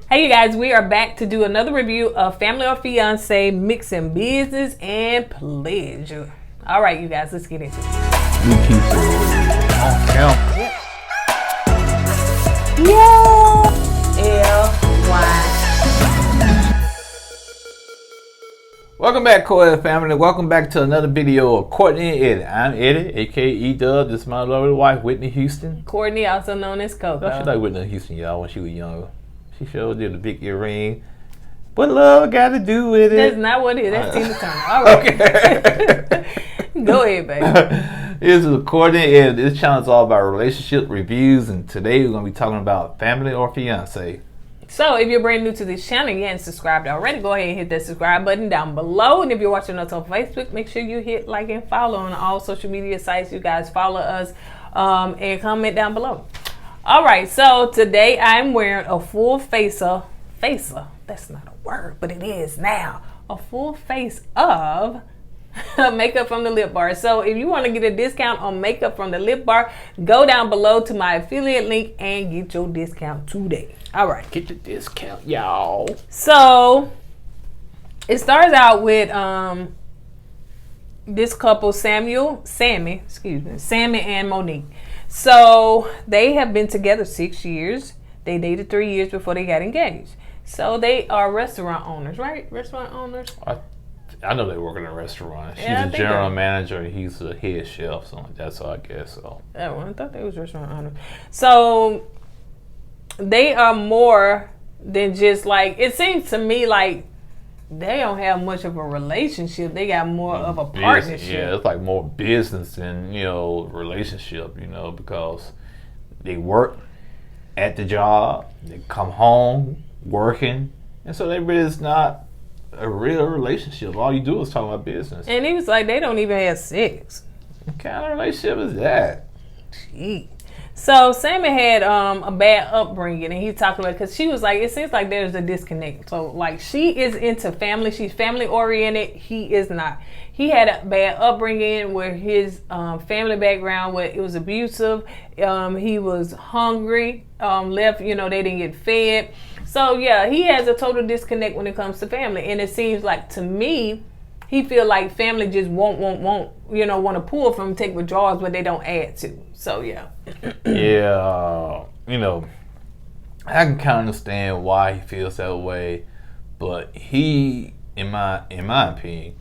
Hey you guys, we are back to do another review of Family or Fiancé, mixing business and pleasure. All right, you guys, let's get into it. LiQWYD. Welcome back, KOED family. Welcome back to another video of Kourtney and Eddie. I'm Eddie, aka E-Dub. This is my lovely wife, Whitney Houston. Kourtney, also known as Coco. She like Whitney Houston, y'all, when she was younger. She sure did a big earring. What love got to do with it? That's not what it is. That's Tina Turner. All right. Okay. Go ahead, baby. This is Kourtney, and this channel is all about relationship reviews. And today we're going to be talking about Family or Fiancé. So if you're brand new to this channel, you haven't subscribed already, go ahead and hit that subscribe button down below. And if you're watching us on Facebook, make sure you hit like and follow on all social media sites. You guys follow us and comment down below. All right, so today I'm wearing a full facer, that's not a word, but it is now, a full face of makeup from the Lip Bar. So if you want to get a discount on makeup from the Lip Bar, go down below to my affiliate link and get your discount today. All right. Get the discount, y'all. So it starts out with this couple, Sammy and Monique. So they have been together 6 years. They dated 3 years before they got engaged. So they are restaurant owners, right? Restaurant owners. I know they work in a restaurant. She's Yeah, a general manager. He's a head chef, so that's all I guess. So I thought they was restaurant owners. So they are more than just like, it seems to me like they don't have much of a relationship. They got more of a partnership. Yeah, it's like more business than, relationship, because they work at the job, they come home working, and so they really is not a real relationship. All you do is talk about business. And he was like, they don't even have sex. What kind of relationship is that? Gee. So Sammy had a bad upbringing, and he talked about it because she was like, it seems like there's a disconnect. So like she is into family, she's family oriented. He is not. He had a bad upbringing where his family background, where it was abusive. He was hungry, left. They didn't get fed. So yeah, he has a total disconnect when it comes to family, and it seems like to me, he feel like family just won't, want to pull from, take withdrawals, but they don't add to. So yeah. Yeah, I can kind of understand why he feels that way, but he, in my opinion,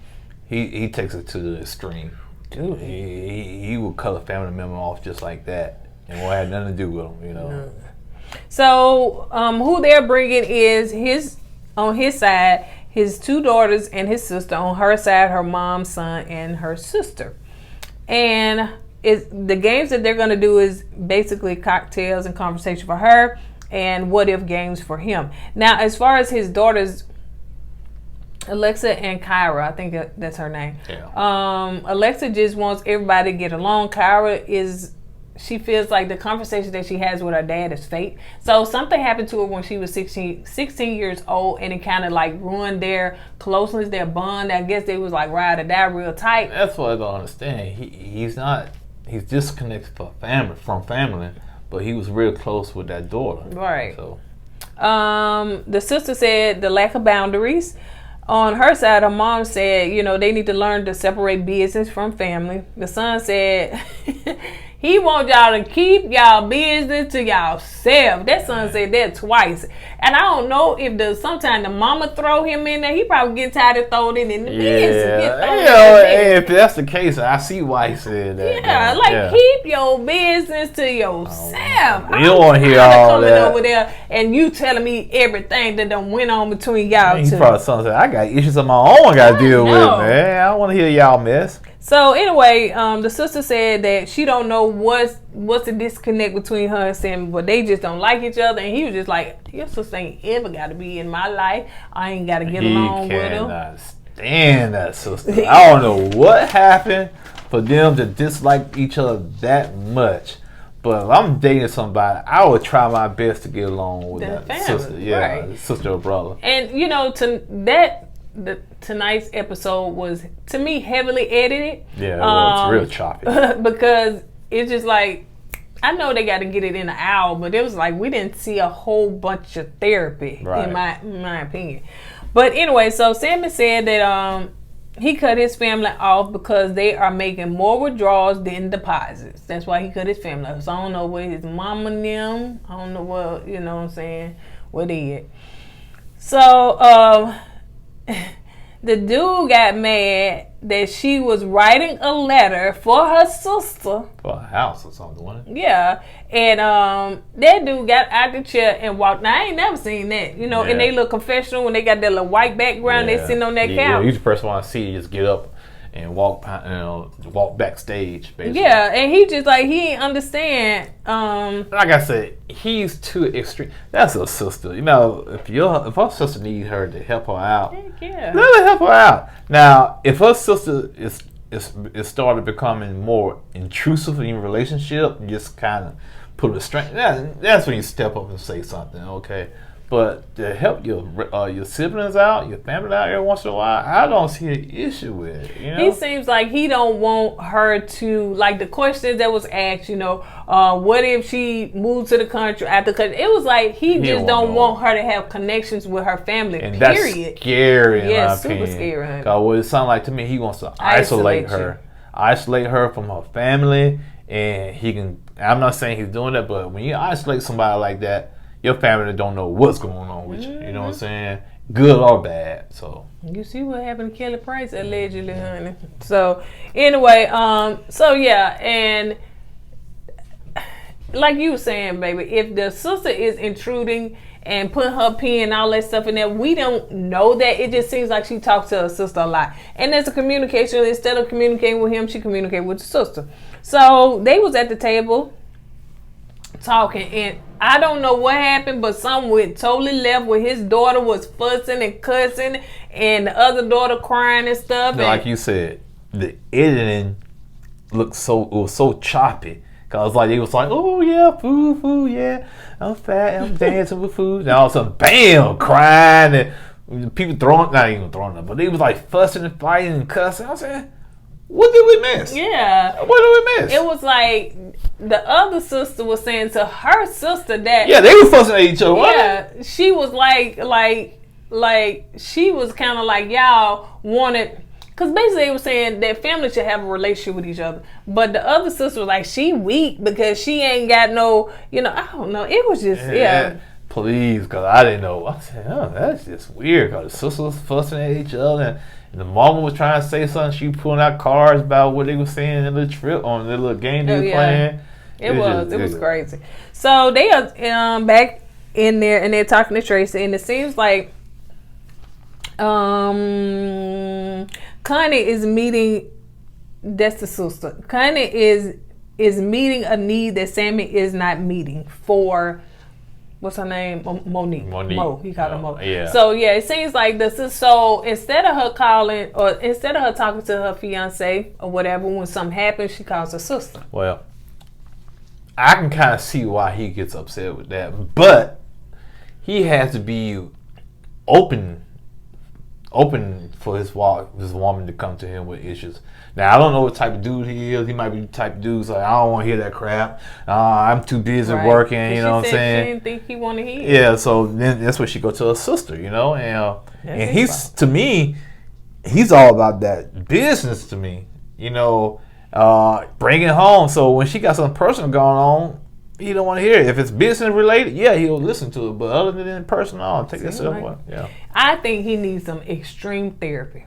he takes it to the extreme. Dude, he will cut a family member off just like that, and won't have nothing to do with him. No. So who they're bringing is on his side, his two daughters and his sister. On her side, her mom, son, and her sister. And the games that they're going to do is basically cocktails and conversation for her and what if games for him. Now, as far as his daughters, Alexa and Kyra, I think that's her name. Yeah. Alexa just wants everybody to get along. Kyra she feels like the conversation that she has with her dad is fake. So something happened to her when she was 16 years old, and it kind of like ruined their closeness, their bond. I guess they was like ride or die real tight. That's what I don't understand. He's disconnected from family, but he was real close with that daughter. Right. So the sister said the lack of boundaries. On her side, her mom said, they need to learn to separate business from family. The son said he wants y'all to keep y'all business to y'allself. That son said that twice. And I don't know if sometimes the mama throw him in there. He probably get tired of throwing it in the business. If that's the case, I see why he said that. Yeah, keep your business to yourself. You don't want to hear all coming that. Over there and you telling me everything that done went on between y'all two. He probably said, I got issues of my own I got to deal with, man. I don't want to hear y'all mess. So anyway, the sister said that she don't know what's the disconnect between her and Sammy, but they just don't like each other. And he was just like, your sister ain't ever got to be in my life. I ain't got to get along with him. He cannot stand that sister. I don't know what happened for them to dislike each other that much. But if I'm dating somebody, I would try my best to get along with that family, sister. Yeah, right. Sister or brother. And tonight's episode was, to me, heavily edited. Yeah, it's real choppy. Because it's just like, I know they got to get it in an hour, but it was like we didn't see a whole bunch of therapy, in my opinion. But anyway, so Sammy said that he cut his family off because they are making more withdrawals than deposits. That's why he cut his family off. So I don't know where his mama and them, I don't know what, you know what I'm saying, what they at. So the dude got mad that she was writing a letter for her sister. For a house or something, wasn't it? Yeah. And that dude got out the chair and walked. Now, I ain't never seen that. You know, in their little confessional, when they got that little white background, they sitting on that couch. Yeah, each person want to see you just get up and walk backstage, basically. Yeah, and he just like, he ain't understand. Like I said, he's too extreme. That's a sister. You know, if her sister needs her to help her out, let her help her out. Now, if her sister is started becoming more intrusive in your relationship, you just kind of put a strength. That's when you step up and say something, okay? But to help your siblings out, your family out every once in a while, I don't see an issue with it. You know? He seems like he don't want her to, like the questions that was asked, you know, what if she moved to the country after the country? It was like he just don't want her to have connections with her family, and period. That's scary, in my super opinion. scary, honey. Because what it sounds like to me, he wants to isolate her from her family, and he can, I'm not saying he's doing that, but when you isolate somebody like that, your family don't know what's going on with you. You know what I'm saying? Good or bad. So you see what happened to Kelly Price allegedly, honey. So anyway, and like you were saying, baby, if the sister is intruding and putting her pen and all that stuff in there, we don't know that. It just seems like she talks to her sister a lot. And there's a communication. Instead of communicating with him, she communicated with the sister. So they was at the table talking, and I don't know what happened, but something went totally left where his daughter was fussing and cussing and the other daughter crying and stuff. Like you said, the editing was so choppy. Cause like it was like, oh yeah, food, yeah, I'm fat, I'm dancing with food. And all of a sudden, bam, crying and people not even throwing up, but they was like fussing and fighting and cussing. I was saying, what did we miss? Yeah. What did we miss? It was like the other sister was saying to her sister that they were fussing at each other. Yeah, she was like she was kind of like y'all wanted, because basically they were saying that family should have a relationship with each other, but the other sister was like she weak because she ain't got no, you know, I don't know. It was just Please, because I didn't know. I said, oh, that's just weird. Because the sisters was fussing at each other. And the mama was trying to say something. She pulling out cards about what they were saying in the trip on the little game they were playing. It was crazy. So they are back in there and they're talking to Tracy, and it seems like Connie is meeting. That's the sister. Connie is meeting a need that Sammy is not meeting for. What's her name? Monique. Mo. He called her Mo. Yeah. So it seems like this is so. Instead of her calling, or instead of her talking to her fiance or whatever, when something happens, she calls her sister. Well, I can kind of see why he gets upset with that, but he has to be open for his woman to come to him with issues. Now, I don't know what type of dude he is. He might be the type of dude like, I don't want to hear that crap. I'm too busy working, you know what I'm saying? She didn't think he wanted to hear. Yeah, so then that's where she go to her sister, you know? And he's, to me, he's all about that business to me, you know, bring it home. So when she got something personal going on, he don't want to hear it. If it's business related, he'll listen to it. But other than personal, take yourself away. Yeah. I think he needs some extreme therapy.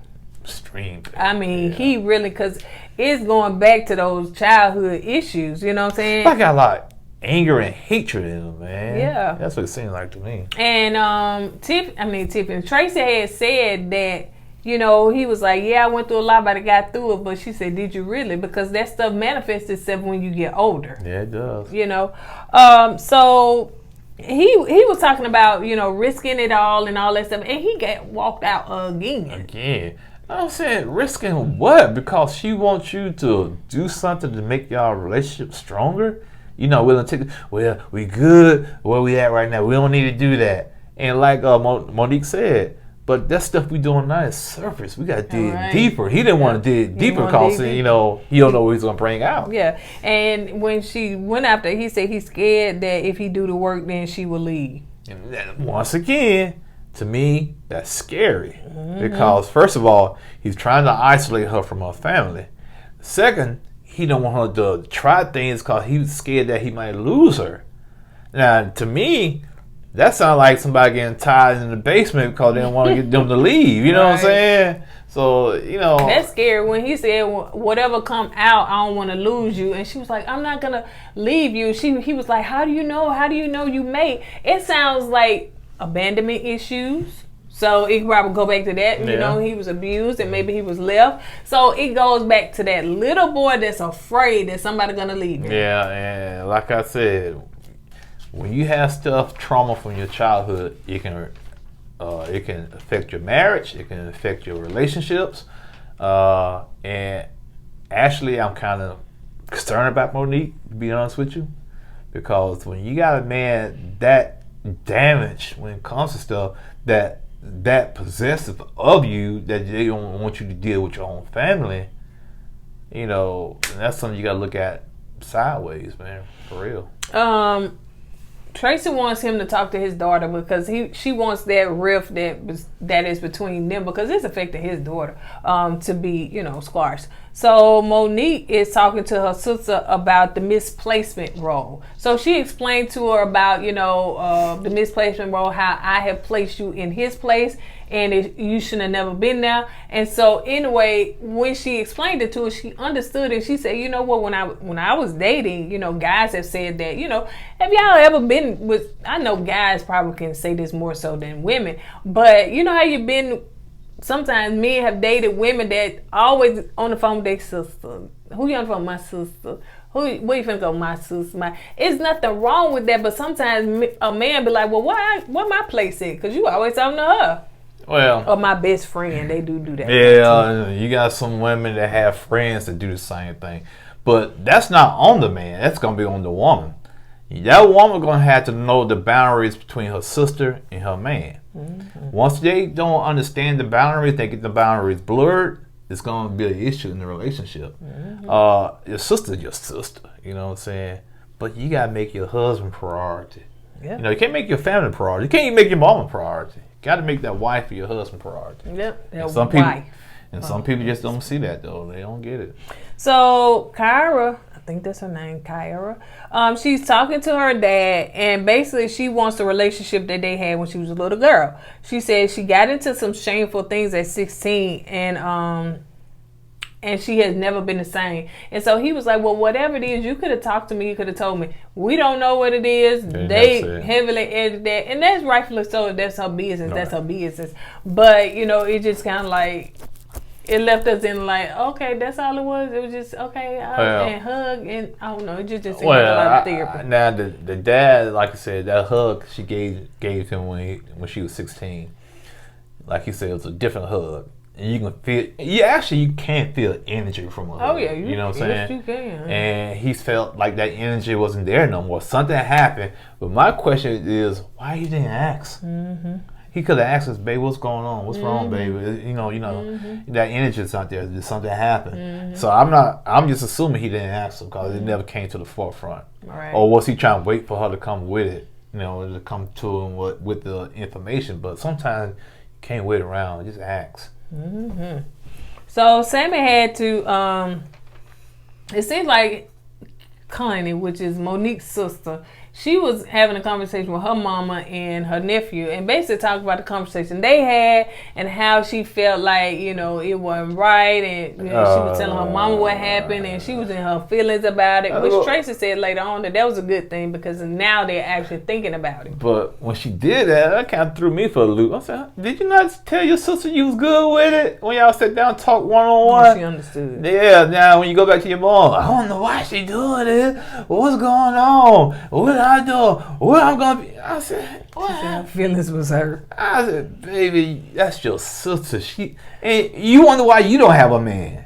I mean, he really, because it's going back to those childhood issues, you know what I'm saying? I got a lot of anger and hatred in him, man. Yeah. That's what it seems like to me. And Tiffany, Tracy had said that, you know, he was like, I went through a lot, but I got through it. But she said, did you really? Because that stuff manifests itself when you get older. Yeah, it does. You know? So he was talking about, you know, risking it all and all that stuff. And he got walked out again. I'm saying risking what? Because she wants you to do something to make y'all relationship stronger? You know, willing to take, well, we good where we at right now. We don't need to do that. And like Monique said, But that stuff we doing now is surface. We got to dig Right. deeper. He didn't want to dig deeper because, you know, he don't know what he's going to bring out. Yeah. And when she went after, he said he's scared that if he do the work, then she will leave. And then, once again, to me, that's scary. Because, first of all, he's trying to isolate her from her family. Second, he don't want her to try things because he's scared that he might lose her. Now, to me, that sounds like somebody getting tied in the basement because they don't want to get them to leave. You know what I'm saying? So, you know. That's scary. When he said, whatever come out, I don't want to lose you. And she was like, I'm not going to leave you. He was like, how do you know? How do you know you may? It sounds like abandonment issues. So it could probably go back to that. You know, he was abused and maybe he was left. So it goes back to that little boy that's afraid that somebody's going to leave him. Yeah, and like I said, when you have trauma from your childhood, it can affect your marriage. It can affect your relationships. And actually, I'm kind of concerned about Monique, to be honest with you, because when you got a man that damaged when it comes to stuff, that possessive of you, that they don't want you to deal with your own family, you know, and that's something you got to look at sideways, man, for real. Tracy wants him to talk to his daughter because she wants that rift that is between them, because it's affecting his daughter to be, you know, squashed. So Monique is talking to her sister about the misplacement role. So she explained to her about, you know, the misplacement role, how I have placed you in his place and you shouldn't have never been there. And so anyway, when she explained it to her, she understood, and she said, you know what, when I was dating, you know, guys have said that, you know, have y'all ever been with, I know guys probably can say this more so than women, but you know how you've been, sometimes men have dated women that always on the phone with their sister. Who you on the phone? My sister. Where you finna go? My sister. It's nothing wrong with that, but sometimes a man be like, well, what my place at? Because you always talking to her. Well, or my best friend, they do that. Yeah, you got some women that have friends that do the same thing, but that's not on the man. That's gonna be on the woman. That woman gonna have to know the boundaries between her sister and her man. Mm-hmm. Once they don't understand the boundaries, they get the boundaries blurred, it's gonna be an issue in the relationship. Mm-hmm. Your sister's your sister, you know what I'm saying? But you gotta make your husband priority. Yeah. You know, you can't make your family priority. You can't even make your mama priority. You got to make that wife or your husband priority. Yep, that some wife. Some people just don't see that, though. They don't get it. So Kyra, I think that's her name, Kyra. She's talking to her dad, and basically she wants the relationship that they had when she was a little girl. She said she got into some shameful things at 16, and she has never been the same. And so he was like, well, whatever it is, you could have talked to me. You could have told me. We don't know what it is. They heavily edited that. And that's rightfully so. That's her business. That's her business. But, you know, it just kind of like, it left us in like, okay, that's all it was. It was just, okay, and hug. And I don't know. It just seemed like a lot of therapy. Now, the dad, like I said, that hug she gave him when she was 16. Like he said, it was a different hug. And you can feel, you can feel energy from her. Oh, yeah. You know what I'm saying? Yes, you can. And he felt like that energy wasn't there no more. Something happened. But my question is, why you didn't ask? Mm-hmm. He could have asked us, babe, what's going on? What's wrong, baby? You know, that energy's not there. Did something happen? Mm-hmm. So I'm just assuming he didn't ask her because it never came to the forefront. Right. Or was he trying to wait for her to come with it? You know, to come to him with the information. But sometimes you can't wait around. Just ask. Mm-hmm. So Sammy had to it seems like Connie, which is Monique's sister, she was having a conversation with her mama and her nephew, and basically talked about the conversation they had and how she felt like, you know, it wasn't right, and you know, she was telling her mama what happened, and she was in her feelings about it, which Tracy said later on that was a good thing because now they're actually thinking about it. But when she did that kind of threw me for a loop. I said, did you not tell your sister you was good with it when y'all sat down and talked one-on-one? She understood. Yeah, now when you go back to your mom, I don't know why she doing it. What's going on? What I do? What I'm gonna be? I said, what? She said her feelings was hurt. I said, baby, that's your sister. And you wonder why you don't have a man.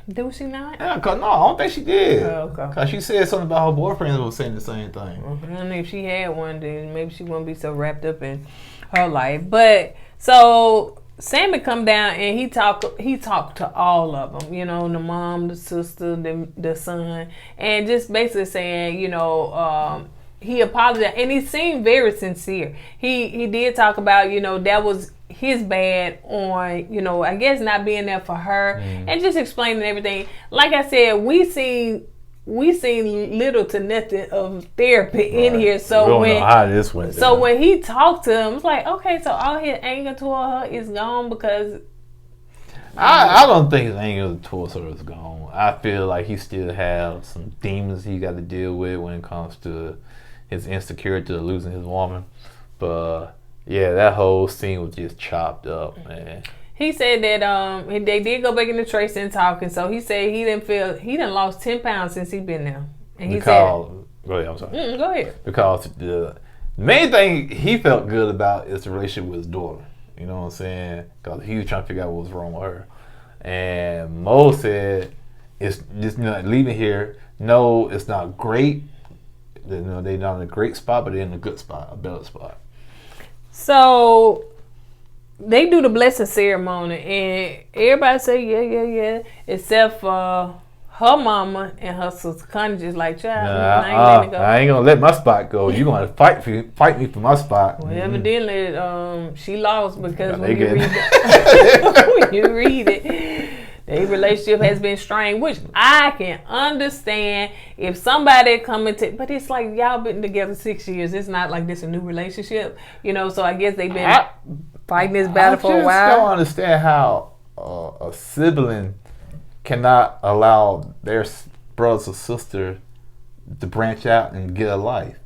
Did she not? Yeah, cause no, I don't think she did. Oh, okay. Cause she said something about her boyfriend was saying the same thing. And if she had one, then maybe she wouldn't be so wrapped up in her life. But so Sammy come down and he talked to all of them, you know, the mom, the sister, the son, and just basically saying, you know, he apologized and he seemed very sincere. He did talk about, you know, that was his bad on, you know, I guess not being there for her and just explaining everything. Like I said, we seen little to nothing of therapy in here. So we don't know how this went. So when he talked to him, it's like, okay, so all his anger toward her is gone because I don't think his anger towards her is gone. I feel like he still has some demons he got to deal with when it comes to his insecurity of losing his woman. But yeah, that whole scene was just chopped up, man. He said that they did go back into Tracy and talking. So he said he done lost 10 pounds since he been there. And he said, go ahead, I'm sorry. Go ahead. Because the main thing he felt good about is the relationship with his daughter. You know what I'm saying? Because he was trying to figure out what was wrong with her. And Mo said, it's just, you know, leaving here. No, it's not great. You know, they're not in a great spot, but they're in a good spot, a better spot. So they do the blessing ceremony, and everybody say yeah, except for her mama and her sister. Connie just like, child, I ain't gonna let my spot go. You gonna fight me for my spot. Well, evidently, she lost because when you read it, their relationship has been strained, which I can understand if somebody coming to, but it's like y'all been together 6 years. It's not like this a new relationship, you know. So I guess they've been fighting this battle for a while. I just don't understand how a sibling cannot allow their brother or sister to branch out and get a life.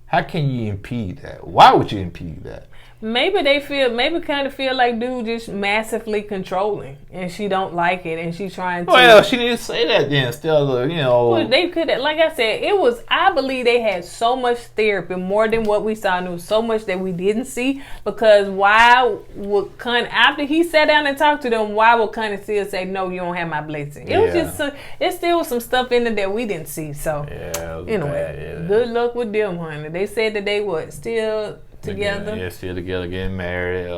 How can you impede that? Why would you impede that? Maybe kind of feel like dude just massively controlling, and she don't like it, and she's trying to. Well, she didn't say that then. Still, you know. Well, they could, like I said, it was. I believe they had so much therapy, more than what we saw. And there was so much that we didn't see because why would Connie, after he sat down and talked to them, why would Connie still say no? You don't have my blessing. It was just. It still was some stuff in there that we didn't see. So anyway, good luck with them, honey. They said that they were still together. Yeah, still together, getting married.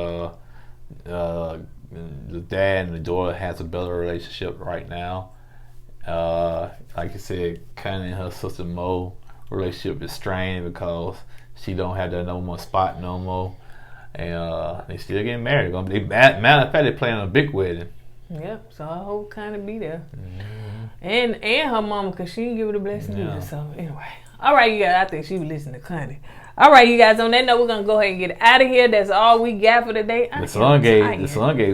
The dad and the daughter has a better relationship right now. Like you said, Connie and her sister Mo relationship is strained because she don't have that no more spot no more. And they still getting married. Matter of fact, they're planning a big wedding. Yep, so I hope Connie be there. And her mama, because she didn't give her the blessing either. So anyway. All right, you guys, I think she was listening to Connie. All right, you guys, on that note, we're going to go ahead and get out of here. That's all we got for today. The son gave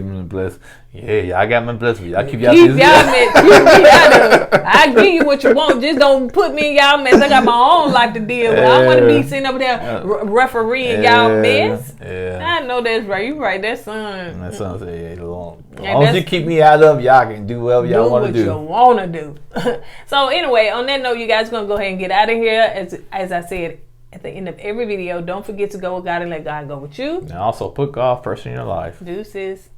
me the blessing. Yeah, y'all got my blessing. Y'all keep y'all busy. I give you what you want. Just don't put me in y'all mess. I got my own life to deal with. I don't want to be sitting over there refereeing y'all mess. Yeah. I know that's right. You right. That son. My son said, as long as you keep me out of, y'all can do whatever y'all want to do. Do what you want to do. So anyway, on that note, you guys going to go ahead and get out of here. As I said, at the end of every video, don't forget to go with God and let God go with you. And also put God first in your life. Deuces.